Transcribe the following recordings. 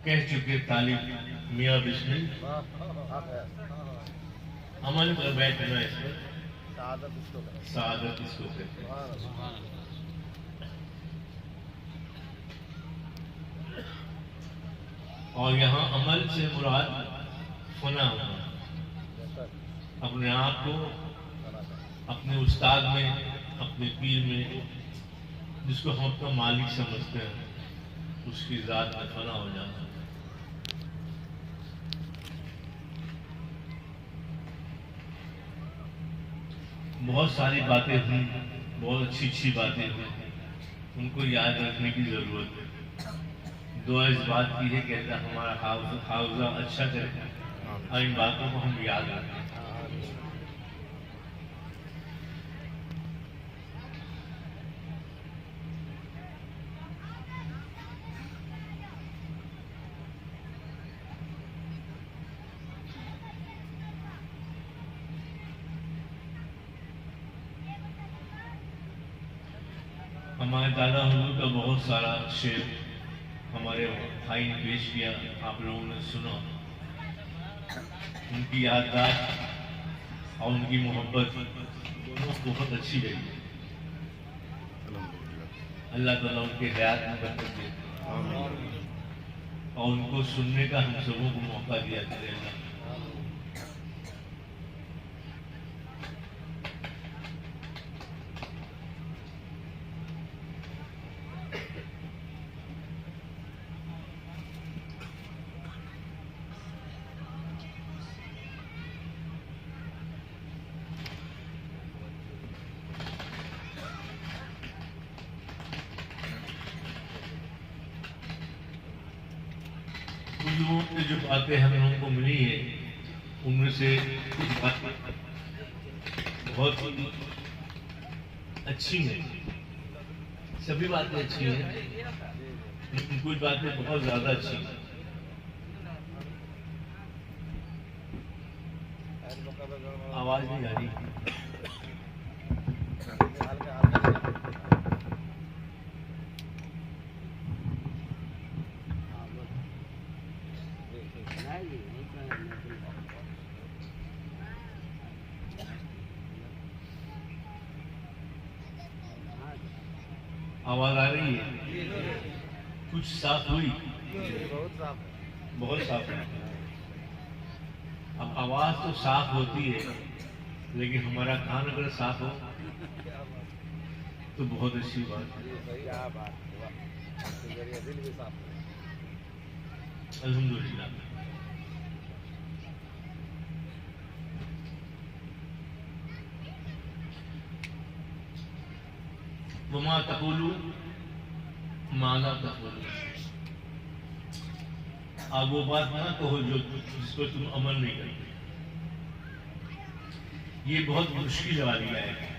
کہہ چکے طالب میاں بسمل، عمل پر بیٹھنا اس میں سعادت اس کو کہتے ہیں۔ اور یہاں عمل سے مراد فنا ہونا، اپنے آپ کو اپنے استاد میں، اپنے پیر میں، جس کو ہم اپنا مالک سمجھتے ہیں، اس کی ذات میں فنا ہو جانا۔ بہت ساری باتیں ہوئی، بہت اچھی اچھی باتیں ہوئی، ان کو یاد رکھنے کی ضرورت ہے۔ دعا اس بات کی ہے کہ اللہ ہمارا حافظہ اچھا کرے اور ان باتوں کو ہم یاد رکھیں۔ ہمارے دادا حضور کا بہت سارا شعر ہمارے بھائی نے پیش کیا، آپ لوگوں نے سنا۔ ان کی یادداشت اور ان کی محبت دونوں بہت اچھی رہی۔ اللہ تعالیٰ ان کے حیات میں برکت دے اور ان کو سننے کا ہم سبوں کو موقع دیا کرے اللہ۔ جو باتیں ہم لوگوں کو ملی ہیں ان میں سے کچھ باتیں بہت اچھی ہیں، سبھی باتیں اچھی ہیں، لیکن کچھ باتیں بہت زیادہ اچھی ہیں۔ آواز نہیں آ رہی۔ آواز آ رہی ہے؟ کچھ صاف ہوئی؟ بہت صاف ہے۔ اب آواز تو صاف ہوتی ہے، لیکن ہمارا کان اگر صاف ہو تو بہت اچھی بات ہے۔ الحمدللہ۔ وما تقولون ما لا تقولون، آپ وہ بات نہ کہو جس پر تم عمل نہیں کرتے۔ یہ بہت مشکل والی آیت ہے۔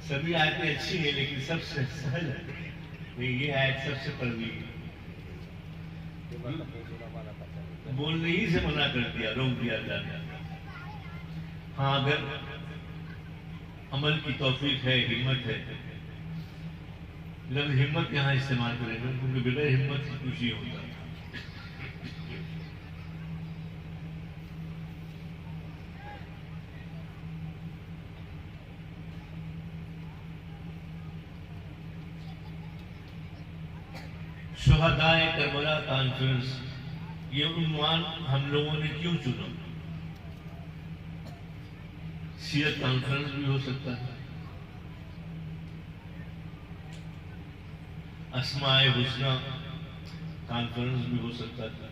سبھی آیتیں اچھی ہیں لیکن سب سے سہل ہے یہ آیت، سب سے پروی ہے۔ بولنے ہی سے منع کر دیا، روک دیا جاتا۔ ہاں اگر عمل کی توفیق ہے، ہمت ہے، لفظ ہمت یہاں استعمال کریں گے کیونکہ بغیر ہمت کی کچھ نہیں ہوتا۔ شہدائے کربلا کانفرنس، یہ عنوان ہم لوگوں نے کیوں چنا؟ سیرت کانفرنس بھی ہو سکتا ہے، اسماء حسنہ کانفرنس بھی ہو سکتا تھا،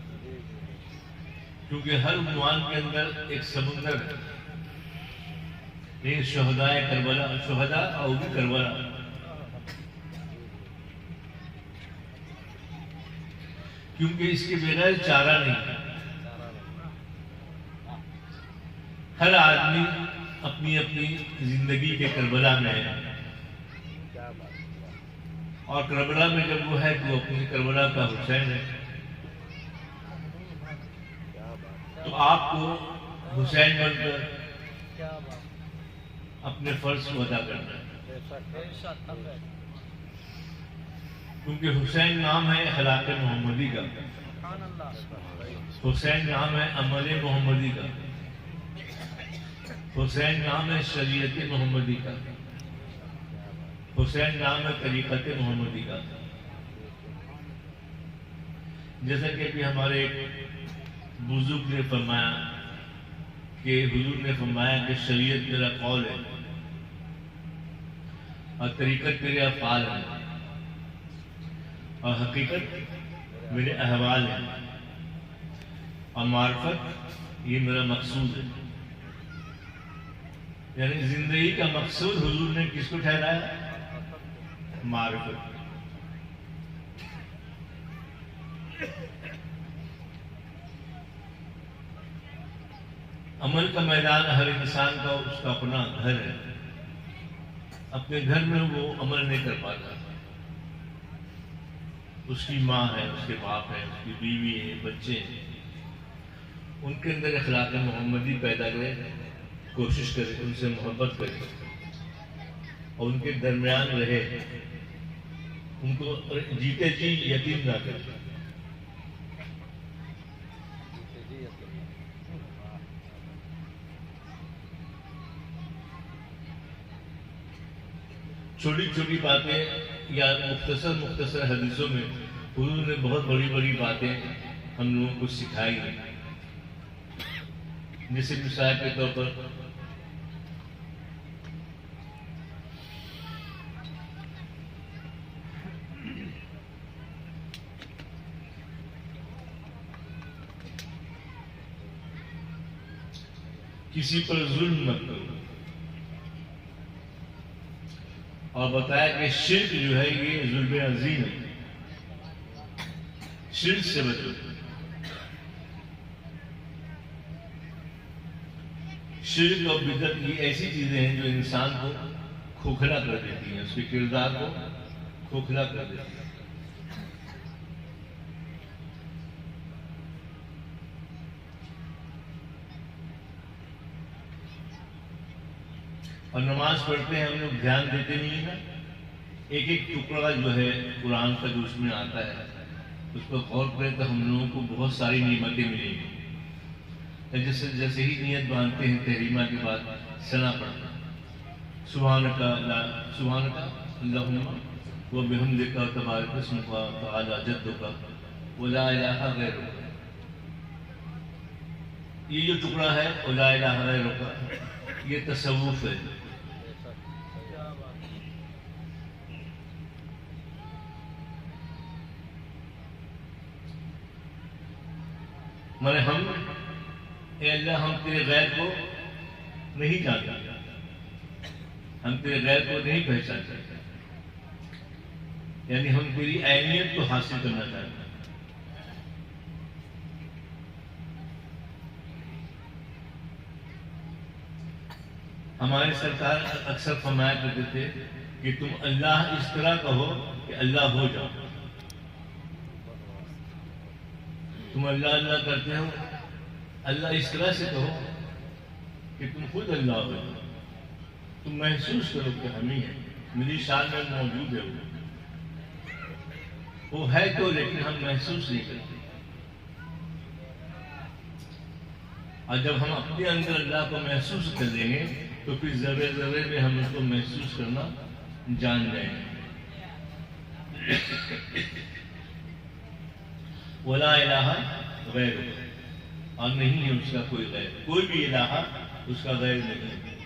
کیونکہ ہر عنوان کے اندر ایک سمندر ہے۔ لیکن شہدائے کربلا، شہداء اور بھی کربلا، کیونکہ اس کے بغیر چارہ نہیں۔ ہر آدمی اپنی اپنی زندگی کے کربلا میں ہے، اور کربلا میں جب وہ ہے تو اپنی کربلا کا حسین ہے، تو آپ کو حسین بن کر اپنے فرض کو ادا کرنا ہے۔ کیونکہ حسین نام ہے اخلاق محمدی کا، حسین نام ہے عمل محمدی کا، حسین نام ہے شریعت محمدی کا، حسین نام ہے طریقت محمدی کا۔ جیسا کہ بھی ہمارے بزرگ نے فرمایا کہ حضور نے فرمایا کہ شریعت میرا قول ہے اور طریقت میرے افعال ہے اور حقیقت میرے احوال ہے اور معرفت یہ میرا مقصود ہے۔ یعنی زندگی کا مقصود حضور نے کس کو ٹھہرایا؟ معرفت۔ عمل کا میدان ہر انسان کا اس کا اپنا گھر ہے، اپنے گھر میں وہ عمل نہیں کر پاتا، اس کی ماں ہے، اس کے باپ ہے، اس کی بیوی ہے، بچے ہیں، ان کے اندر اخلاق محمدی پیدا کرے، کوشش کرے، ان سے محبت کرے اور ان کے درمیان رہے، ان کو جیتے جی یتیم نہ کرے۔ چھوٹی چھوٹی باتیں یا مختصر حدیثوں میں حضور نے بہت بڑی بڑی باتیں ہم لوگوں کو سکھائی ہیں۔ جیسے مثال کے طور پر کسی پر ظلم مت کرو، اور بتایا کہ شرک جو ہے یہ ظلم عظیم ہے، شرک سے بچو۔ شرک اور بدعت یہ ایسی چیزیں ہیں جو انسان کو کھوکھلا کر دیتی ہیں، اس کے کردار کو کھوکھلا کر دیتی ہیں۔ اور نماز پڑھتے ہیں ہم لوگ دھیان دیتے نہیں ہیں، ایک ایک ٹکڑا جو ہے قرآن کا جو اس میں آتا ہے اس پر غور کریں تو ہم لوگوں کو بہت ساری نعمتیں ملیں گی۔ جیسے ہی نیت باندھتے ہیں تحریمہ کے بعد ثنا پڑھتے ہیں، سبحانک اللہم و بحمدک تبارک اسمک تعالی جدک ولا الہ غیرک۔ یہ جو ٹکڑا ہے ولا الہ غیرک یہ تصوف ہے۔ ہم اے اللہ ہم تیرے غیر کو نہیں جانتے، ہم تیرے غیر کو نہیں پہچانتے، یعنی ہم تیری اہمیت کو حاصل کرنا چاہتے ہیں۔ ہمارے سرکار اکثر فرمایا کرتے تھے کہ تم اللہ اس طرح کہو کہ اللہ ہو جاؤ۔ تم اللہ اللہ کرتے ہو، اللہ اس طرح سے کہو کہ تم خود اللہ ہو جاؤ، تم محسوس کرو کہ ہم ہی ہیں، میری شان میں موجود ہے، وہ ہے تو لیکن ہم محسوس نہیں کرتے۔ اور جب ہم اپنے اندر اللہ کو محسوس کر لیں گے تو پھر ذرے ذرے میں ہم اس کو محسوس کرنا جان جائیں گے۔ ولا الہ غیر، اور نہیں ہے اس کا کوئی غیر، کوئی بھی الہ اس کا غیر نہیں ہے،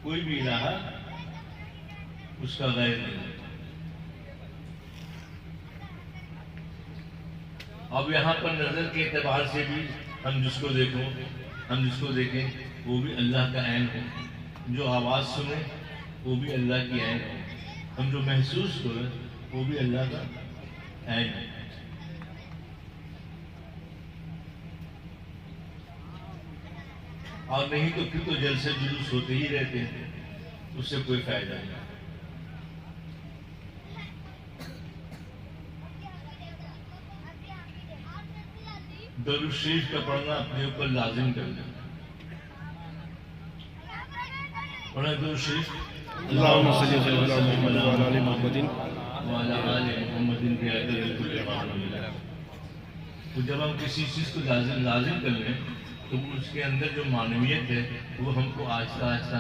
کوئی بھی الہ اس کا غیر نہیں ہے۔ اب یہاں پر نظر کے اعتبار سے بھی ہم جس کو دیکھیں وہ بھی اللہ کا عین ہے، جو آواز سنیں وہ بھی اللہ کی عین ہے، ہم جو محسوس کریں وہ بھی اللہ کا عین ہے۔ اور نہیں تو پھر تو جلسے جلوس ہوتے ہی رہتے ہیں، اس سے کوئی فائدہ نہیں۔ درود شریف کا پڑھنا اپنے اوپر لازم کرنا، پڑھنا درود شریف۔ اللهم صل وسلم على محمد وعلى ال محمد وعلی آل محمد بعدد کل معلوم لک۔ تو جب ہم کسی چیز کو لازم کر لیں تو اس کے اندر جو معنویت ہے وہ ہم کو آہستہ آہستہ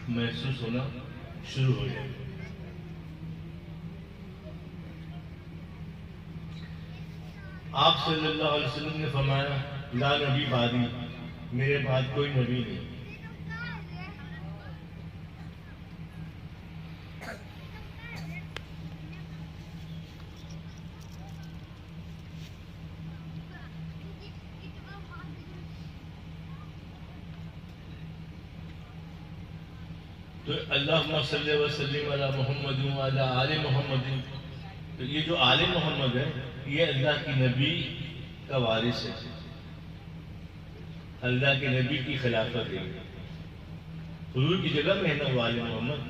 محسوس ہونا شروع ہو جائے۔ آپ صلی اللہ علیہ وسلم نے فرمایا لا نبی بعدی، میرے بعد کوئی نبی نہیں۔ تو اللہم صلی وسلم علی محمد وعلی آل محمد، تو یہ جو آل محمد ہے یہ اللہ کی نبی کا وارث ہے، اللہ کے نبی کی خلافت ہے، حضور کی جگہ میں ہے نا وہ آل محمد۔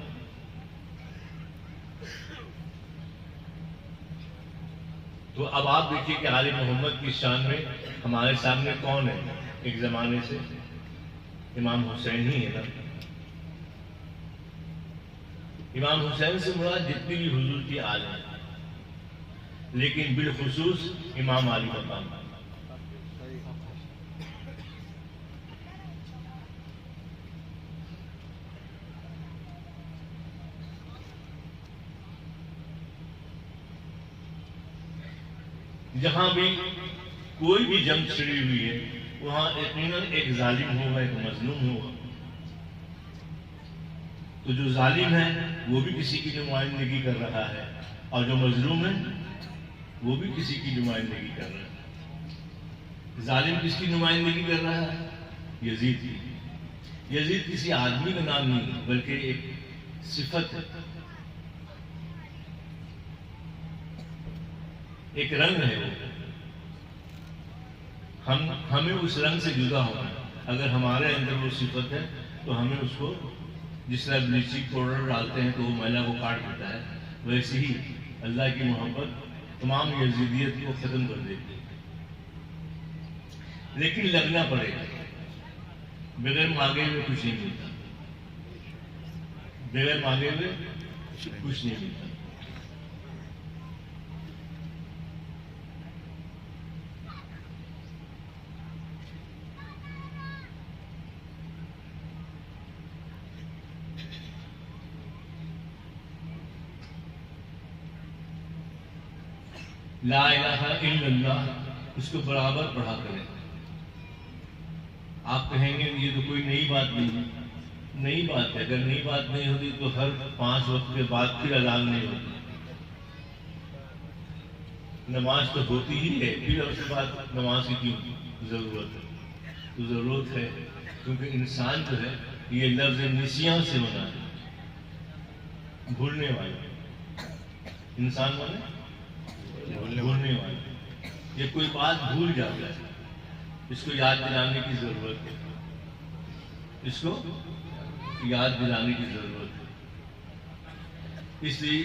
تو اب آپ دیکھیے کہ آل محمد کی شان میں ہمارے سامنے کون ہے؟ ایک زمانے سے امام حسین ہی ہے نا۔ امام حسین سے مراد جتنی بھی حضور کی آل ہیں، لیکن بالخصوص امام علی مقام۔ جہاں بھی کوئی بھی جنگ چھڑی ہوئی ہے وہاں یقیناً ایک ظالم ہوگا، ایک مظلوم ہوگا۔ تو جو ظالم ہے وہ بھی کسی کی نمائندگی کر رہا ہے، اور جو مظلوم ہے وہ بھی کسی کی نمائندگی کر رہا ہے۔ ظالم کس کی نمائندگی کر رہا ہے؟ یزید کی۔ یزید کسی آدمی کا نام نہیں بلکہ ایک صفت ہے، ایک رنگ ہے۔ وہ ہمیں اس رنگ سے جدا ہونا ہے۔ اگر ہمارے اندر وہ صفت ہے تو ہمیں اس کو، جس طرح بلیچنگ پاؤڈر ڈالتے ہیں تو وہ میلہ کو کاٹ دیتا ہے، ویسے ہی اللہ کی محبت تمام یزیدیت کو ختم کر دیتی ہے۔ لیکن لگنا پڑے گا، بغیر مانگے ہوئے کچھ نہیں ملتا، بغیر مانگے ہوئے کچھ نہیں ملتا۔ لا الہ الا اللہ، اس کو برابر پڑھا کریں۔ آپ کہیں گے یہ تو کوئی نئی بات نہیں ہے، نئی بات ہے۔ اگر نئی بات نہیں ہوتی تو ہر 5 وقت کے بعد پھر اذان نہیں ہوتی، نماز تو ہوتی ہی ہے، پھر اس کے بعد نماز کی کیوں ضرورت ہے؟ تو ضرورت ہے کیونکہ انسان جو ہے یہ لفظ نسیان سے بنا ہے، بھولنے والا انسان بنے، بھولنے والا۔ یہ کوئی بات بھول جاتا ہے، اس کو یاد دلانے کی ضرورت ہے، اس کو یاد دلانے کی ضرورت ہے۔ اس لیے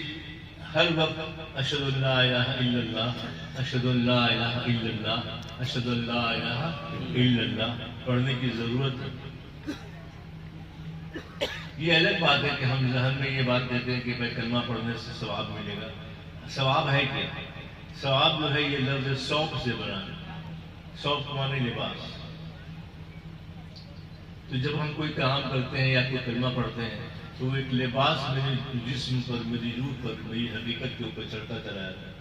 ہر وقت اشہد ان لا الہ الا اللہ، اشہد ان لا الہ الا اللہ، اشہد ان لا الہ الا اللہ پڑھنے کی ضرورت ہے۔ یہ الگ بات ہے کہ ہم ذہن میں یہ بات دیتے ہیں کہ بھائی کلمہ پڑھنے سے ثواب ملے گا۔ ثواب ہے کیا؟ ثواب جو ہے یہ لفظ ثوب سے بنا ہے، ثوب مانے لباس۔ تو جب ہم کوئی کام کرتے ہیں یا کوئی کلمہ پڑھتے ہیں تو وہ ایک لباس میرے جسم پر، میری روح پر، میری حقیقت کے اوپر چڑھتا چلا جاتا ہے۔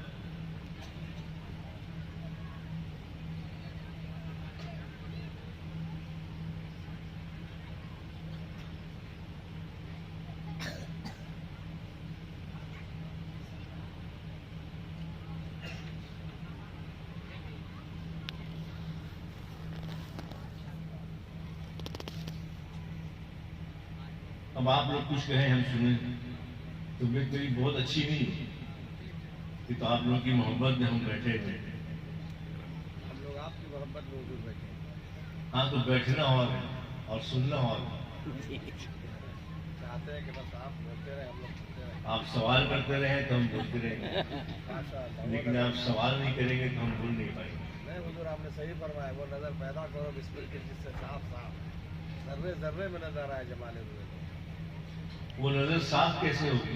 اب آپ لوگ کچھ کہیں ہم سنیں تو میں کوئی بہت اچھی نہیں ہے، کہ تو آپ لوگوں کی محبت میں ہم بیٹھے ہوئے ہیں۔ ہم لوگ آپ کی محبت میں حضور بیٹھے ہیں۔ ہاں تو بیٹھنا اور سننا اور چاہتے ہیں کہ بس آپ بولتے رہے، ہم لوگ سنتے رہے۔ آپ سوال کرتے رہیں تو ہم بولتے رہیں گے، ماشاء اللہ۔ لیکن آپ سوال نہیں کریں گے تو ہم بول نہیں پائیں گے۔ نہیں حضور آپ نے صحیح فرمایا، وہ نظر پیدا کرو بسمل کی جس سے صاف صاف ذرے ذرے میں نظر آئے جمال ہوئے۔ وہ نظر صاف کیسے ہوگی؟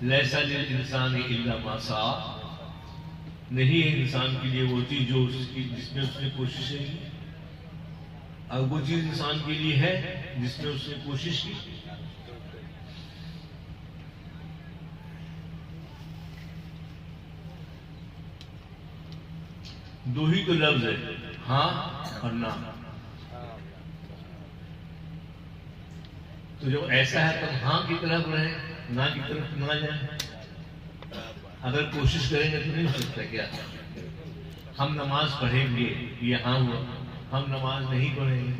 لیسا للانسان الا ما سعی، نہیں ہے انسان کے لیے وہ چیز جو جس میں اس نے کوششیں کی، اور وہ چیز انسان کے لیے ہے جس میں اس نے کوشش کی۔ دو ہی تو لفظ ہے، ہاں اور نہ۔ تو جب ایسا ہے تو ہاں کی طرف رہیں، نہ کی طرف نہ جائیں۔ اگر کوشش کریں گے تو نہیں ہو سکتا کیا؟ ہم نماز پڑھیں گے یہ ہاں ہوا، ہم نماز نہیں پڑھیں گے۔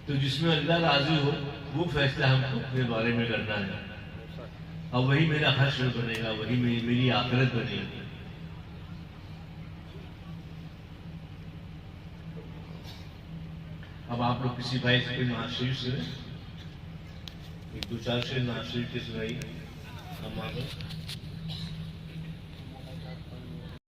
تو جس میں اللہ راضی ہو وہ فیصلہ ہم کو اپنے بارے میں کرنا ہے، اور وہی میرا حشر بنے گا، وہی میری آخرت بنے گی۔ اب آپ لوگ کسی بھائی سے کوئی نعت شریف سنیں، ایک دو چار شعر نعت شریف کے سنائیے ہم آپ